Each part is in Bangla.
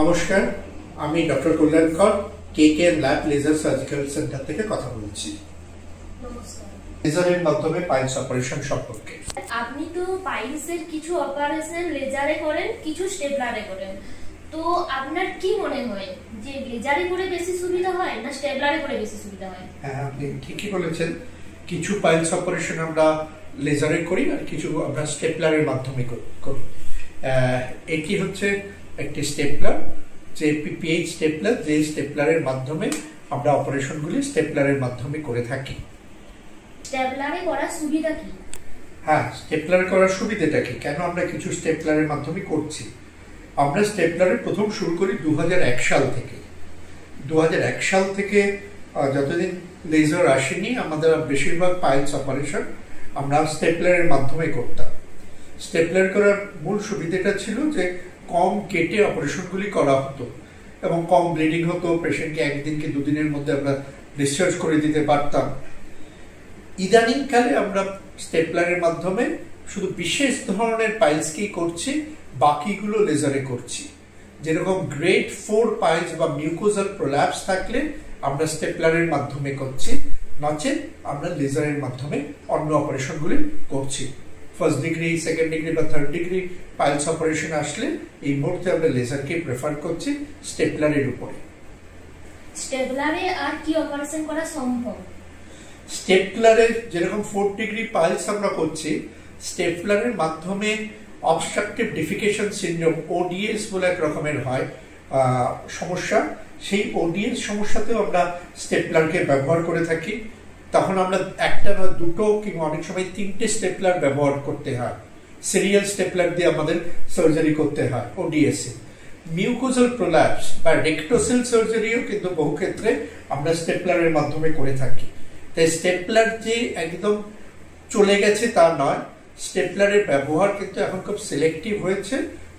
নমস্কার, আমি ডক্টর কল্যাণকর কেকেএম ল্যাব লেজার সার্জিক্যাল সেন্টার থেকে কথা বলছি। নমস্কার। লেজারের মাধ্যমে পাইলস অপারেশন সম্পর্কে আপনি তো পাইলসের কিছু অপারেশন লেজারে করেন, কিছু স্টেপলারে করেন, তো আপনার কি মনে হয় যে লেজারে করে বেশি সুবিধা হয় না স্টেপলারে করে বেশি সুবিধা হয়? হ্যাঁ, আপনি ঠিকই বলেছেন। কিছু পাইলস অপারেশন আমরা লেজারে করি আর কিছু আমরা স্টেপলারের মাধ্যমে করি। এটি হচ্ছে একটি স্টেপলার, যে পিপিএইচ স্টেপলার, যে স্টেপলারের মাধ্যমে আমরা অপারেশনগুলি স্টেপলারের মাধ্যমে করে থাকি। স্টেপলারে করার সুবিধা কি? হ্যাঁ, স্টেপলার করার সুবিধাটা কি, কেন আমরা কিছু স্টেপলারের মাধ্যমে করছি? আমরা স্টেপলারের প্রথম শুরু করি 2001 সাল থেকে। 2001 সাল থেকে যতদিন লেজার আসেনি, আমাদের বেশিরভাগ পাইলস অপারেশন আমরা স্টেপলারের মাধ্যমে করতাম। স্টেপলার করার মূল সুবিধাটা ছিল যে কম কেটে অপারেশনগুলি করা হতো এবং কম ব্লিডিং হতো, পেশেন্টকে একদিন কি দুদিনের মধ্যে আমরা ডিসচার্জ করে দিতে পারতাম। ইদানিংকালে আমরা স্টেপলারের মাধ্যমে শুধু বিশেষ ধরনের পাইলসকেই করছি, বাকিগুলো লেজারে করছি। যেরকম গ্রেড 4 পাইলস বা মিউকোজাল প্রোল্যাপস থাকলে আমরা স্টেপলারের মাধ্যমে করছি, নচেত আমরা লেজারের মাধ্যমে অন্য অপারেশনগুলি করছি। ফার্স্ট ডিগ্রি, সেকেন্ড ডিগ্রি বা থার্ড ডিগ্রি পাইলস অপারেশন আসলে এই মুহূর্তে আমরা লেজারকে প্রেফার করছি স্টেপলারের উপরে। স্টেপলারে আর কি অপারেশন করা সম্ভব? স্টেপলারে যেরকম 4 ডিগ্রি পাইলস আমরা করছি, স্টেপলারের মাধ্যমে অবস্ট্রাকটিভ ডিফিকেশন সিনড্রোম ওডিএস বলে এক রকমের হয় সমস্যা, সেই ওডিএস সমস্যাতেও আমরা স্টেপলারকে ব্যবহার করে থাকি। তখন আমরা একটা না দুটো কিংবা অনেক সময় 3টে স্টেপলার ব্যবহার করতে হয়। সিরিয়াল স্টেপলার দিয়ে আমাদের সার্জারি করতে হয় ওডিএস এ। মিউকোজাল প্রোল্যাপস বা রেক্টোসেল সার্জারিও কিন্তু বহু ক্ষেত্রে আমরা স্টেপলারের মাধ্যমে করে থাকি। তাই স্টেপলার যে একদম চলে গেছে তা নয়, স্টেপলারের ব্যবহার কিন্তু এখন খুব সিলেক্টিভ হয়েছে।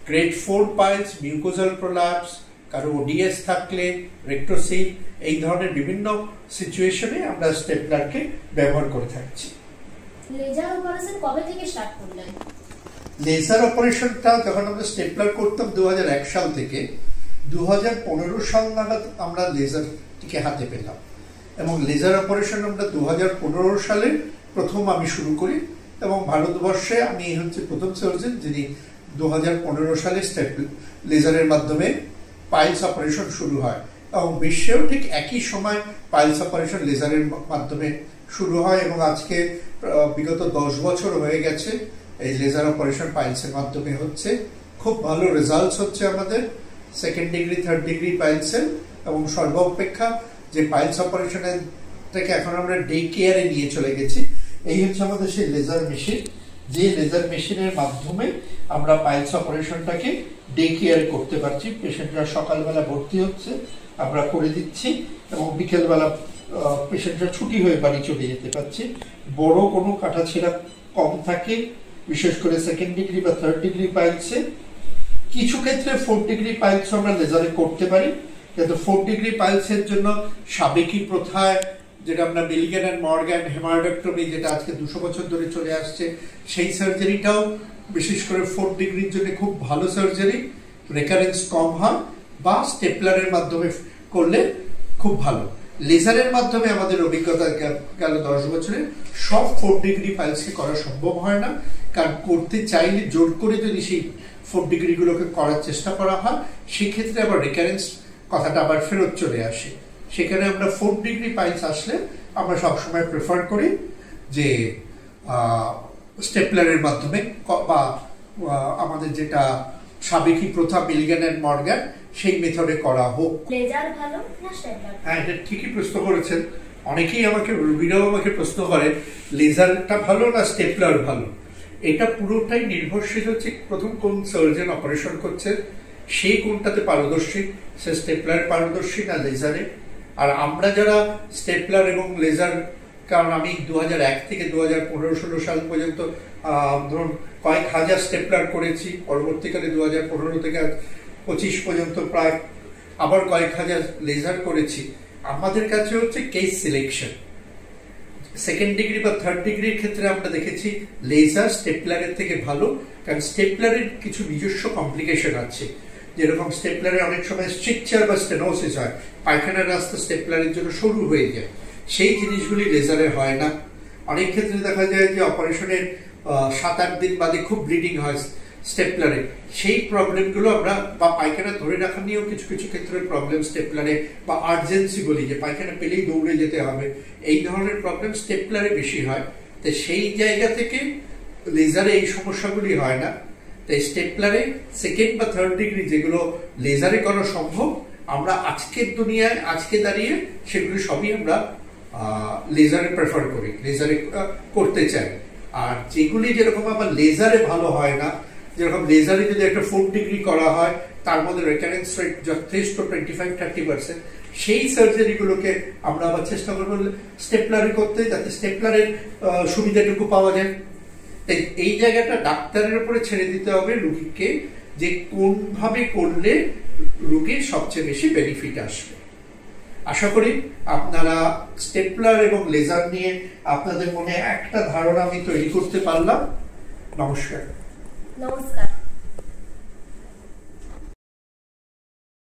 গ্রেড 4 পাইলস, মিউকোজাল প্রোল্যাপস, কারো ওডিএস থাকলে, রেক্টোসিল, এই ধরনের বিভিন্ন সিচুয়েশনে আমরা স্টেপলারকে ব্যবহার করে থাকছি। লেজার অপারেশন কবে থেকে স্টার্ট করলেন? লেজার অপারেশনটা যখন আমরা স্টেপলার করতাম 2001 সাল থেকে, 2015 সাল নাগাদ আমরা লেজারটিকে হাতে পেলাম এবং লেজার অপারেশন আমরা 2015 সালে প্রথম আমি শুরু করি এবং ভারতবর্ষে আমি হচ্ছে প্রথম সার্জন যিনি 2015 সালে লেজারের মাধ্যমে পাইলস অপারেশন শুরু হয় এবং বিশ্বেও ঠিক একই সময় পাইলস অপারেশন লেজারের মাধ্যমে শুরু হয় এবং আজকে বিগত 10 বছর হয়ে গেছে এই লেজার অপারেশন পাইলসের মাধ্যমে হচ্ছে। খুব ভালো রেজাল্টস হচ্ছে আমাদের সেকেন্ড ডিগ্রি, থার্ড ডিগ্রি পাইলসের, এবং সর্বাপেক্ষা যে পাইলস অপারেশনের থেকে এখন আমরা ডে কেয়ারে নিয়ে চলে গেছি। এই হচ্ছে আমাদের সেই লেজার মেশিন, যে লেজার মেশিনের মাধ্যমে আমরা পাইলস অপারেশনটাকে ডে কেয়ার করতে পারছি। পেশেন্টরা সকালবেলা ভর্তি হচ্ছে, আমরা করে দিচ্ছি এবং বিকেলবেলা পেশেন্টরা ছুটি হয়ে বাড়ি চলে যেতে পারছে। বড় কোনো কাটাছেঁড়া কম থাকে, বিশেষ করে সেকেন্ড ডিগ্রি বা থার্ড ডিগ্রি পাইলসে। কিছু ক্ষেত্রে 4 ডিগ্রি পাইলস আমরা লেজারে করতে পারি, কিন্তু 4 ডিগ্রি পাইলসের জন্য সাবেকি প্রথায় যেটা আমরা মিলগ্যান এন্ড মর্গ্যান হেমারোডেক্টমি, যেটা আজকে 200 বছর ধরে চলে আসছে, সেই সার্জারিটাও বিশেষ করে 4 ডিগ্রির জন্য খুব ভালো সার্জারি, রেকারেন্স কম হয়, বা স্টেপলারের মাধ্যমে করলে খুব ভালো। লেজারের মাধ্যমে আমাদের অভিজ্ঞতা গেল 10 বছরে সব 4 ডিগ্রি পাইলসকে করা সম্ভব হয় না, কারণ করতে চাইলে জোর করে যদি সেই 4 ডিগ্রিগুলোকে করার চেষ্টা করা হয়, সেক্ষেত্রে আবার রেকারেন্স কথাটা আবার ফেরত চলে আসে। সেখানে আমরা 4 ডিগ্রি পাইলস আসলে আমরা সবসময় প্রেফার করি যে স্টেপলারের মাধ্যমে বা আমাদের যেটা সাবেকি প্রথা মিলগ্যান এন্ড মর্গ্যান সেই মেথডে করা হোক। লেজার ভালো না স্টেপলার? হ্যাঁ, এটা ঠিকই প্রশ্ন করেছেন। অনেকেই আমাকে, রোগীরাও আমাকে প্রশ্ন করে লেজারটা ভালো না স্টেপলার ভালো। এটা পুরোটাই নির্ভরশীল হচ্ছে প্রথম কোন সার্জন অপারেশন করছে, সে কোনটাতে পারদর্শী, সে স্টেপলারে পারদর্শী না লেজারে। আর আমরা যারা স্টেপলার এবং লেজার, কারণ আমি 2001 থেকে 2015-16 সাল পর্যন্ত ধরুন কয়েক হাজার স্টেপলার করেছি, পরবর্তীকালে 2015 থেকে 25 পর্যন্ত প্রায় আবার কয়েক হাজার লেজার করেছি। আমাদের কাছে হচ্ছে কেস সিলেকশন। সেকেন্ড ডিগ্রি বা থার্ড ডিগ্রির ক্ষেত্রে আমরা দেখেছি লেজার স্টেপলারের থেকে ভালো, কারণ স্টেপলারের কিছু নিজস্ব কমপ্লিকেশন আছে। যেরকম স্টেপলারে অনেক সময় স্ট্রিকচার বা স্টেনোসিস হয়, পায়খানার রাস্তা স্টেপলারের জন্য সরু হয়ে যায়, সেই জিনিসগুলি লেজারে হয় না। অনেক ক্ষেত্রে দেখা যায় যে অপারেশনের 7-8 দিন বাদে খুব ব্লিডিং হয় স্টেপলারে, সেই প্রবলেমগুলো আমরা, বা পায়খানা ধরে রাখা নিয়েও কিছু কিছু ক্ষেত্রে প্রবলেম স্টেপলারে, বা আর্জেন্সি বলি যে পায়খানা পেলেই দৌড়ে যেতে হবে, এই ধরনের প্রবলেম স্টেপলারে বেশি হয়। তো সেই জায়গা থেকে লেজারে এই সমস্যাগুলি হয় না। তাই স্টেপলারে সেকেন্ড বা থার্ড ডিগ্রি যেগুলো লেজারে করা সম্ভব, আমরা আজকের দুনিয়ায় আজকে দাঁড়িয়ে সেগুলি সবই আমরা লেজারে প্রেফার করি, লেজারে করতে চাই। আর যেগুলি যেরকম আবার লেজারে ভালো হয় না, যেরকম লেজারে যদি একটা 4 ডিগ্রি করা হয় তার মধ্যে রেকারেন্স রেট যথেষ্ট 25-30%, সেই সার্জারিগুলোকে আমরা আবার চেষ্টা করবো স্টেপলারে করতে, যাতে স্টেপলারের সুবিধাটুকু পাওয়া যায়। এই জায়গাটা ডাক্তারের উপরে ছেড়ে দিতে হবে রুগীকে, যে কোনভাবে করলে রুগীর সবচেয়ে বেশি বেনিফিট আসবে। আশা করি আপনারা স্টেপলার এবং লেজার নিয়ে আপনাদের মনে একটা ধারণা আমি তৈরি করতে পারলাম। নমস্কার। নমস্কার।